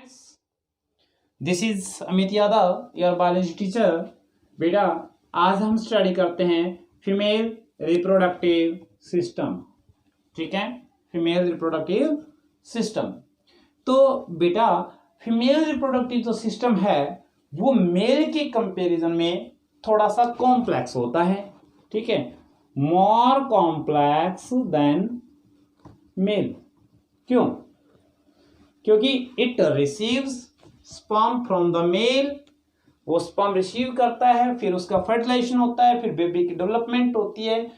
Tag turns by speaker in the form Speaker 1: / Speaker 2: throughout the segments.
Speaker 1: Students, this is Amit Yadav, your biology teacher. बेटा आज हम स्टडी करते हैं फीमेल रिप्रोडक्टिव सिस्टम। ठीक है, फीमेल रिप्रोडक्टिव सिस्टम। तो बेटा फीमेल रिप्रोडक्टिव जो सिस्टम है वो मेल के कंपैरिजन में थोड़ा सा कॉम्प्लेक्स होता है। ठीक है, मोर कॉम्प्लेक्स देन मेल। क्यों? क्योंकि it receives sperm from the male, वो स्पर्म रिसीव करता है, फिर उसका फर्टिलाइजेशन होता है, फिर बेबी की डेवलपमेंट होती है,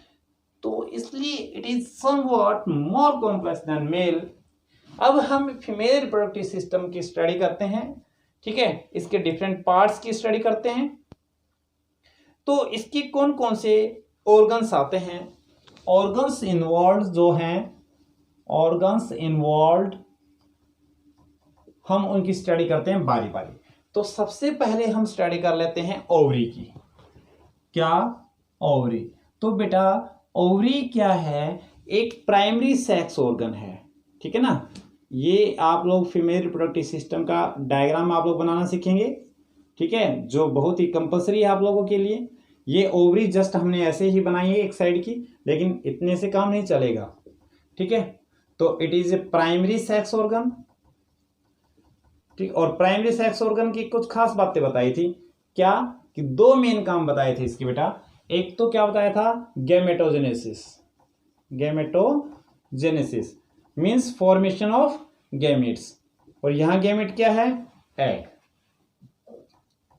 Speaker 1: तो इसलिए it is somewhat more complex than male. अब हम फीमेल रिप्रोडक्टिव सिस्टम की स्टडी करते हैं। ठीक है, इसके डिफरेंट पार्ट्स की स्टडी करते हैं। तो इसके कौन कौन से ऑर्गन्स आते हैं, ऑर्गन्स इन्वॉल्व जो हैं, ऑर्गन्स इन्वॉल्व हम उनकी स्टडी करते हैं बारी बारी। तो सबसे पहले हम स्टडी कर लेते हैं ओवरी की। क्या? ओवरी। तो बेटा ओवरी क्या है? एक प्राइमरी सेक्स ऑर्गन है। ठीक है ना, ये आप लोग फीमेल रिप्रोडक्टिव सिस्टम का डायग्राम आप लोग बनाना सीखेंगे। ठीक है, जो बहुत ही कंपलसरी है आप लोगों के लिए। ये ओवरी जस्ट हमने ऐसे ही बनाई है एक साइड की, लेकिन इतने से काम नहीं चलेगा। ठीक है, तो it is a primary sex organ. ठीक, और प्राइमरी सेक्स ऑर्गन की कुछ खास बातें बताई थी। क्या? कि दो मेन काम बताए थे इसके बेटा। एक तो क्या बताया था? Gametogenesis. Gametogenesis means formation of gametes, और यहां गैमेट क्या है? एग।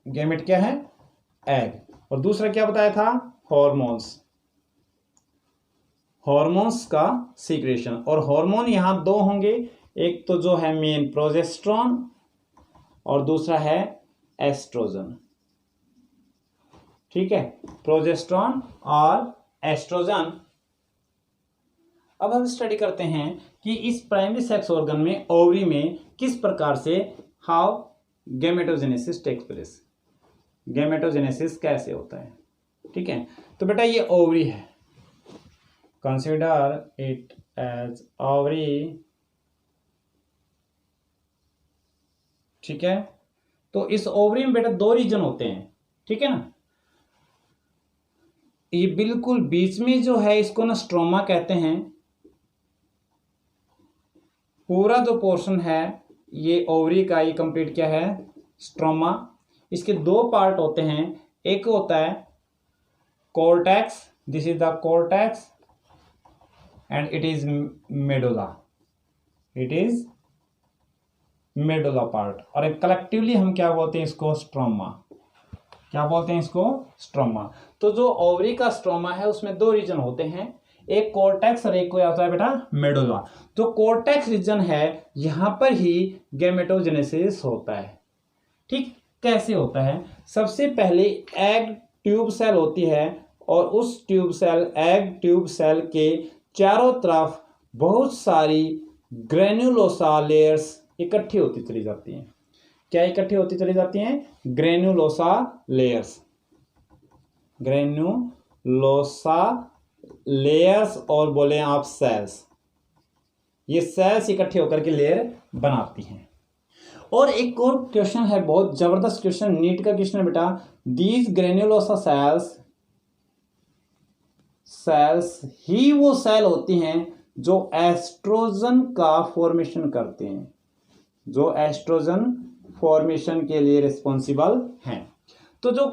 Speaker 1: गैमेट क्या है? एग। और दूसरा क्या बताया था? हॉर्मोन्स। हॉर्मोन्स का सीक्रेशन, और हार्मोन यहां दो होंगे, एक तो जो है मेन प्रोजेस्टेरोन और दूसरा है एस्ट्रोजन। ठीक है, प्रोजेस्टेरोन और एस्ट्रोजन। अब हम स्टडी करते हैं कि इस प्राइमरी सेक्स ऑर्गन में, ओवरी में, किस प्रकार से how gametogenesis takes place. Gametogenesis कैसे होता है। ठीक है, तो बेटा ये ओवरी है, कंसिडर इट एज ओवरी। ठीक है, तो इस ओवरी में बेटा दो रीजन होते हैं। ठीक है ना, ये बिल्कुल बीच में जो है इसको ना स्ट्रोमा कहते हैं। पूरा जो पोर्शन है ये ओवरी का, ये कंप्लीट क्या है? स्ट्रोमा। इसके दो पार्ट होते हैं, एक होता है cortex, this is the cortex, and it is medulla. It is medulla part, और एक कलेक्टिवली हम क्या बोलते हैं इसको? स्ट्रोमा। क्या बोलते हैं इसको? स्ट्रोमा। तो जो ओवरी का स्ट्रोमा है उसमें दो रीजन होते हैं, एक कॉर्टेक्स और एक को आता है बेटा मेडुला। जो कॉर्टेक्स रीजन है यहां पर ही गैमेटोजेनेसिस होता है। ठीक, कैसे होता है? सबसे पहले एग ट्यूब सेल होती है, और उस tube cell, egg tube cell के चारों तरफ बहुत सारी ग्रेन्युलोसा लेयर्स इकट्ठी होती चली जाती हैं। क्या इकट्ठी होती चली जाती हैं? Granulosa layers. ग्रेन्युलोसा लेयर्स, और बोले आप सेल्स। ये सेल्स इकट्ठे होकर के लेयर बनाती हैं। और एक और क्वेश्चन है, बहुत जबरदस्त क्वेश्चन, नीट का क्वेश्चन है बेटा। दीज ग्रेन्युलोसा सेल्स ही वो सेल होती हैं जो एस्ट्रोजन का फॉर्मेशन करते हैं, जो एस्ट्रोजन फॉर्मेशन के लिए रिस्पॉन्सिबल हैं। तो जो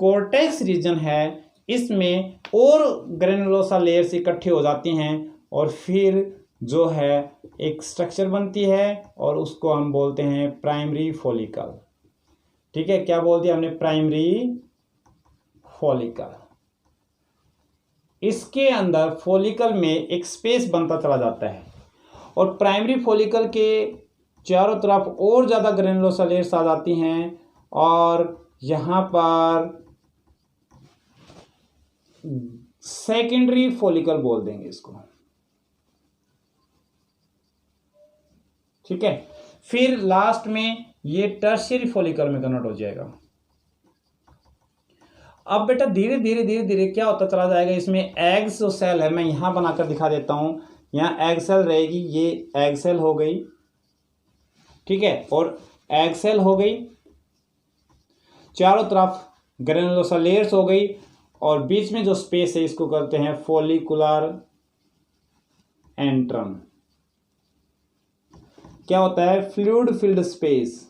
Speaker 1: कॉर्टेक्स रीजन है इसमें और ग्रेनुलोसा लेयर्स इकट्ठी हो जाती हैं, और फिर जो है एक स्ट्रक्चर बनती है, और उसको हम बोलते हैं प्राइमरी फॉलिकल। ठीक है, क्या बोल दिया हमने? Primary follicle. इसके अंदर फॉलिकल में एक स्पेस बनता चला जाता है, और प्राइमरी फॉलिकल के चारों तरफ और ज्यादा ग्रेनुलोसा लेयर्स आ जाती हैं, और यहां पर सेकेंडरी फॉलिकल बोल देंगे इसको। ठीक है, फिर लास्ट में ये टर्शियरी फॉलिकल में कन्वर्ट हो जाएगा। अब बेटा धीरे धीरे धीरे धीरे क्या होता चला जाएगा, इसमें एग्स जो सेल है, मैं यहां बनाकर दिखा देता हूं। यहां एग सेल रहेगी, ये एग सेल हो गई। ठीक है। और एग सेल हो गई, चारों तरफ ग्रेनुलोसा लेयर्स हो गई, और बीच में जो स्पेस है इसको कहते हैं फॉलिकुलर एंट्रम। क्या होता है? Fluid filled space.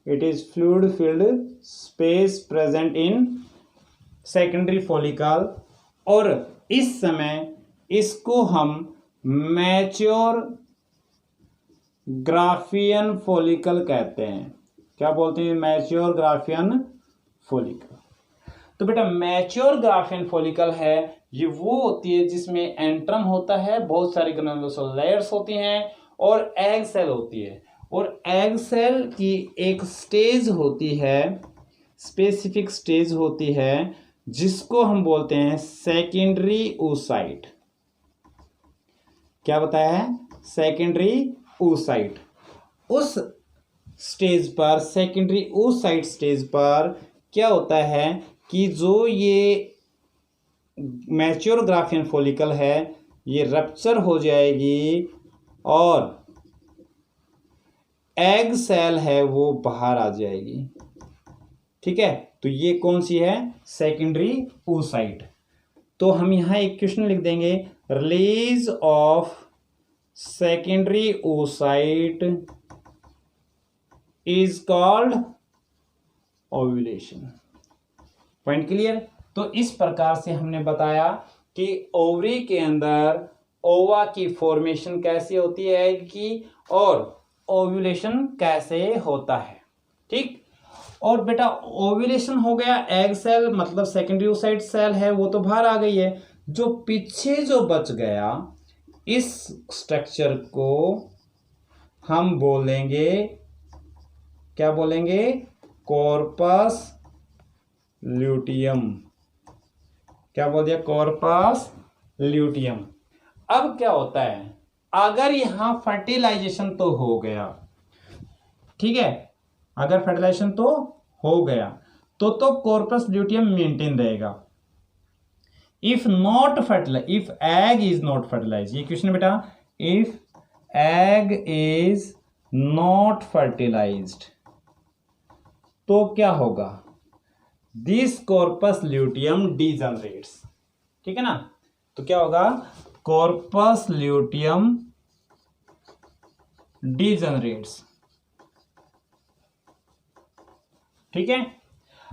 Speaker 1: It is fluid filled space present in secondary follicle, और इस समय इसको हम मैच्योर ग्राफियन फॉलिकल कहते हैं। क्या बोलते हैं? Mature Graafian follicle. तो बेटा मैच्योर ग्राफियन फॉलिकल है, ये वो होती है जिसमें एंट्रम होता है, बहुत सारी ग्रेनुलोसा लेयर्स होती हैं, और एग सेल होती है। और एग सेल की एक स्टेज होती है, स्पेसिफिक स्टेज होती है, जिसको हम बोलते हैं सेकेंडरी oocyte। क्या बताया है? Secondary oocyte। उस स्टेज पर, सेकेंडरी oocyte स्टेज पर क्या होता है कि जो ये मैच्योर ग्राफियन फॉलिकल है ये रप्चर हो जाएगी, और एग सेल है वो बाहर आ जाएगी। ठीक है, तो ये कौन सी है? Secondary oocyte। तो हम यहां एक क्वेश्चन लिख देंगे, release of secondary oocyte is called ovulation. Point clear? तो इस प्रकार से हमने बताया कि ओवरी के अंदर ओवा की फॉर्मेशन कैसे होती है एग की, और ओव्यूलेशन कैसे होता है। ठीक। और बेटा ओव्यूलेशन हो गया, एग सेल मतलब सेकेंडरी oocyte सेल है वो तो बाहर आ गई है, जो पीछे जो बच गया इस स्ट्रक्चर को हम बोलेंगे, क्या बोलेंगे? Corpus luteum. क्या बोल दिया? Corpus luteum. अब क्या होता है, अगर यहां फर्टिलाइजेशन तो हो गया, ठीक है, अगर फर्टिलाइजेशन तो हो गया तो कॉर्पस ल्यूटियम मेंटेन रहेगा। If not fertilize, if egg is not fertilize, ये क्वेश्चन बेटा, if egg is not fertilized तो क्या होगा? This corpus luteum degenerates. ठीक है ना? तो क्या होगा? Corpus luteum degenerates. ठीक है,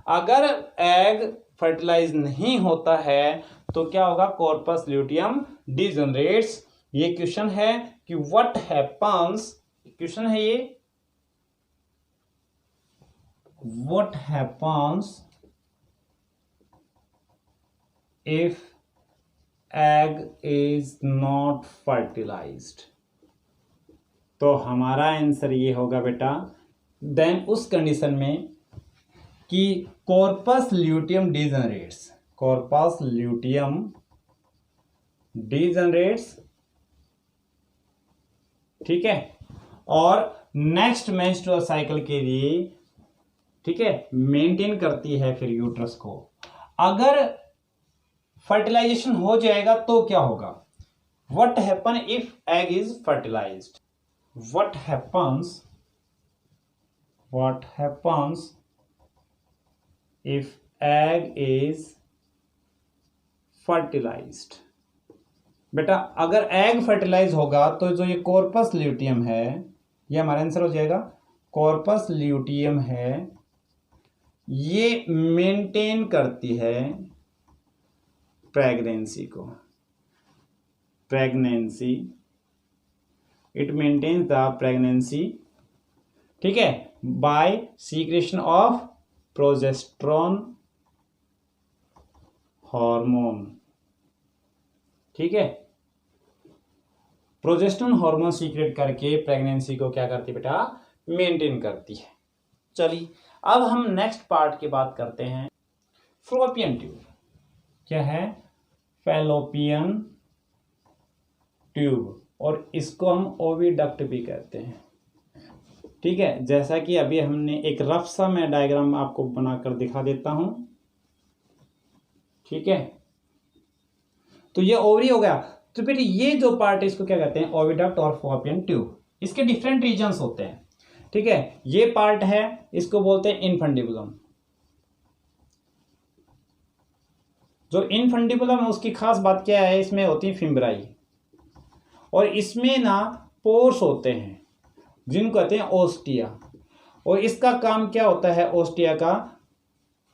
Speaker 1: अगर एग फर्टिलाइज नहीं होता है तो क्या होगा? Corpus luteum degenerates. ये क्वेश्चन है कि व्हाट हैपन्स, क्वेश्चन है ये, what happens if egg is not fertilized। तो हमारा आंसर ये होगा बेटा, देन उस कंडीशन में कि corpus luteum डीजनरेट्स, corpus luteum degenerates. ठीक है, और नेक्स्ट मेंस्ट्रुअल साइकिल के लिए, ठीक है, मेंटेन करती है फिर यूट्रस को। अगर फर्टिलाइजेशन हो जाएगा तो क्या होगा? What happen if egg is fertilised? What happens if egg is fertilised? बेटा अगर एग फर्टिलाइज होगा तो जो ये कॉर्पस ल्यूटियम है, ये हमारा आंसर हो जाएगा। कॉर्पस ल्यूटियम है, ये मेंटेन करती है प्रेगनेंसी को, pregnancy, it maintains the pregnancy. ठीक है, by secretion of progesterone hormone. ठीक है, प्रोजेस्टेरोन हार्मोन सीक्रेट करके प्रेगनेंसी को क्या करती है बेटा? मेंटेन करती है। चलिए अब हम नेक्स्ट पार्ट की बात करते हैं, फैलोपियन ट्यूब। क्या है? फैलोपियन ट्यूब, और इसको हम ओविडक्ट भी कहते हैं। ठीक है, जैसा कि अभी हमने एक रफ सा मैं डायग्राम आपको बनाकर दिखा देता हूं। ठीक है, तो ये ओवरी हो गया। तो फिर ये जो पार्ट है इसको क्या कहते हैं? ओविडक्ट और फैलोपियन ट्यूब। इसके डिफरेंट रीजन्स होते हैं, ठीक है। ये पार्ट है, इसको बोलते हैं इनफंडिबुलम। जो इनफंडिबुलम उसकी खास बात क्या है, इसमें होती है फिम्ब्राई, और इसमें ना पोर्स होते हैं जिनको कहते हैं ओस्टिया। और इसका काम क्या होता है ओस्टिया का,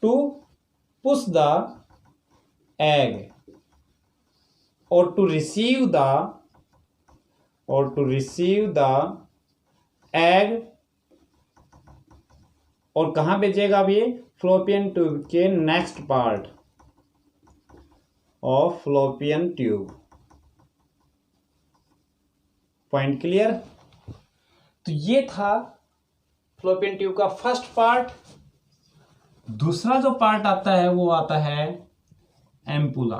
Speaker 1: टू पुश द एग और टू रिसीव द एग। और कहां भेजेगा अब ये, फ्लोपियन ट्यूब के next part of fallopian tube. Point clear. तो ये था फ्लोपियन ट्यूब का फर्स्ट पार्ट। दूसरा जो पार्ट आता है वो आता है एम्पुला,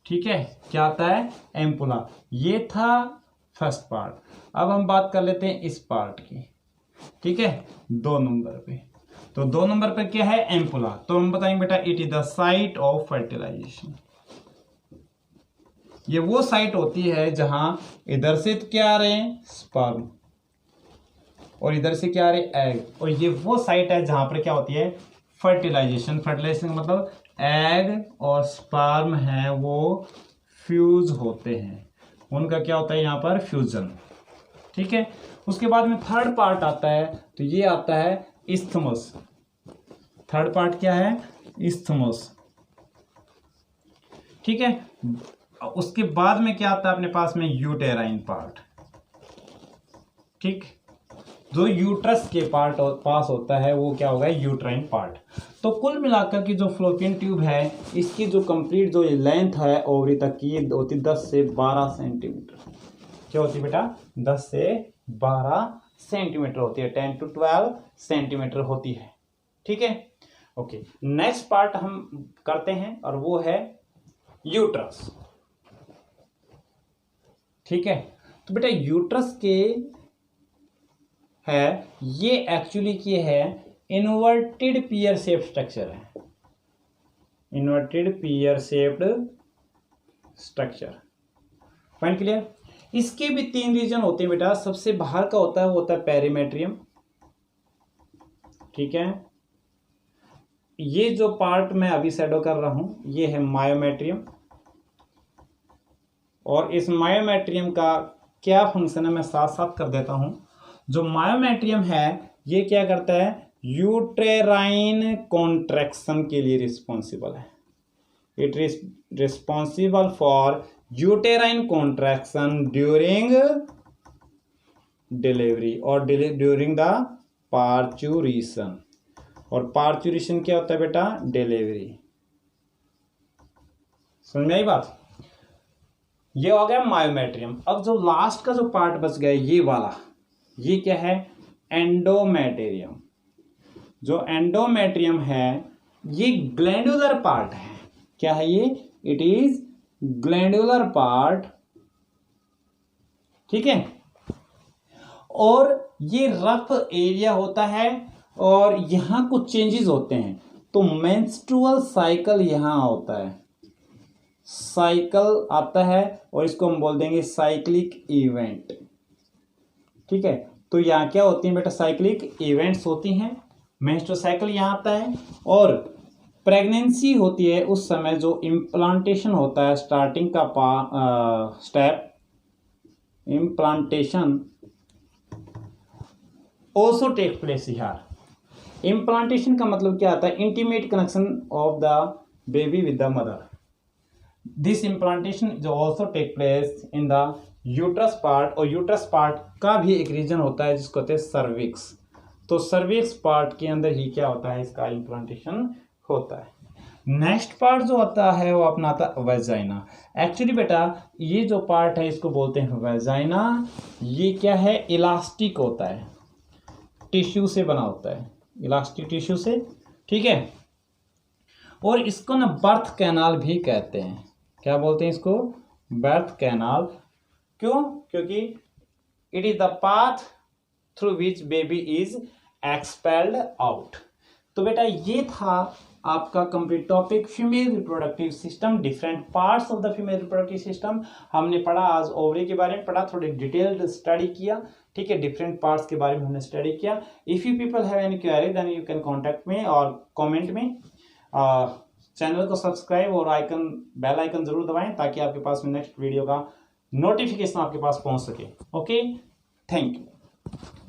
Speaker 1: ठीक है। क्या आता है, एम्पुला। ये था फर्स्ट पार्ट। अब हम बात कर लेते हैं इस पार्ट की, ठीक है, 2 नंबर पे। तो 2 नंबर पे क्या है, एम्पुला। तो हम बताएंगे बेटा it is the site of fertilisation. ये वो साइट होती है जहां इधर से क्या आ रहे हैं, स्पर्म, और इधर से क्या आ रहे हैं, एग। और ये वो साइट है जहां पर क्या होती है, फर्टिलाइजेशन। फर्टिलाइजेशन का मतलब एग और स्पर्म है वो फ्यूज होते हैं, उनका क्या होता है यहाँ पर, फ्यूजन, ठीक है। उसके बाद में थर्ड पार्ट आता है, तो ये आता है इस्थमस। थर्ड पार्ट क्या है, इस्थमस, ठीक है। उसके बाद में क्या आता है अपने पास में, यूटेराइन पार्ट, ठीक। जो यूट्रस के पास होता है वो क्या होगा, यूट्राइन पार्ट। तो कुल मिलाकर की जो फ्लोपियन ट्यूब है, इसकी जो कंप्लीट जो लेंथ है ओवरी तक की होती 10 से 12 सेंटीमीटर। क्या होती है बेटा, 10 से 12 सेंटीमीटर होती है, 10 to 12 सेंटीमीटर होती है, ठीक है। ओके, नेक्स्ट पार्ट हम करते हैं और वो है यूट्रस, ठीक है। तो बेटा यूट्रस के है, ये एक्चुअली क्या है, इन्वर्टेड पियर शेप स्ट्रक्चर है, inverted pear shaped structure. Point clear. इसके भी 3 रीजन होते हैं बेटा। सबसे बाहर का होता है वो होता है पेरीमेट्रियम, ठीक है। ये जो पार्ट मैं अभी शैडो कर रहा हूं ये है मायोमेट्रियम, और इस मायोमेट्रियम का क्या फंक्शन है मैं साथ साथ कर देता हूं। जो मायोमेट्रियम है ये क्या करता है, यूटेराइन कॉन्ट्रैक्शन के लिए रिस्पॉन्सिबल है। It is responsible for uterine contraction during delivery और ड्यूरिंग द पार्चुरेशन। और पार्चुरेशन क्या होता है बेटा, डिलीवरी। समझ में आई बात। ये हो गया मायोमेट्रियम। अब जो लास्ट का जो पार्ट बच गया ये वाला, ये क्या है, एंडोमेटेरियम। जो एंडोमेट्रियम है ये ग्लैंडुलर पार्ट है। क्या है ये, इट इज ग्लैंडुलर पार्ट, ठीक है। और ये रफ एरिया होता है और यहां कुछ चेंजेस होते हैं। तो मेंस्ट्रुअल साइकिल यहां होता है, साइकिल आता है और इसको हम बोल देंगे साइक्लिक इवेंट, ठीक है। तो यहाँ क्या होती है बेटा, साइक्लिक इवेंट्स होती हैं। मेंस्ट्रुअल साइकिल यहाँ आता है, और प्रेगनेंसी होती है उस समय जो इम्प्लांटेशन होता है, स्टार्टिंग का step implantation also take place here. Implantation का मतलब क्या आता है, intimate connection of the baby with the mother. This implantation जो also take place in the uterus part. और यूट्रस पार्ट का भी एक रीजन होता है जिसको कहते हैं सर्विक्स। तो सर्विक्स पार्ट के अंदर ही क्या होता है, इसका इम्प्लांटेशन होता है। नेक्स्ट पार्ट जो आता है वो अपना आता है वेजाइना। एक्चुअली बेटा ये जो पार्ट है इसको बोलते हैं वेजाइना। ये क्या है, इलास्टिक होता है, टिश्यू से बना होता है, इलास्टिक टिश्यू से, ठीक है। और इसको ना बर्थ कैनाल भी कहते हैं। क्या बोलते हैं इसको, बर्थ कैनाल। क्यों, क्योंकि it is the path through which baby is expelled out. तो बेटा ये था आपका complete topic female reproductive system, different parts of the female reproductive system हमने पढ़ा। आज ओवरी के बारे में पढ़ा, थोड़ी डिटेल्ड स्टडी किया, ठीक है, डिफरेंट पार्ट्स के बारे में हमने स्टडी किया। If you people have any query then you can contact me और कॉमेंट में। चैनल को सब्सक्राइब और बेल आइकन जरूर दबाएं ताकि आपके पास में नेक्स्ट वीडियो का नोटिफिकेशन आपके पास पहुंच सके। Okay, thank you.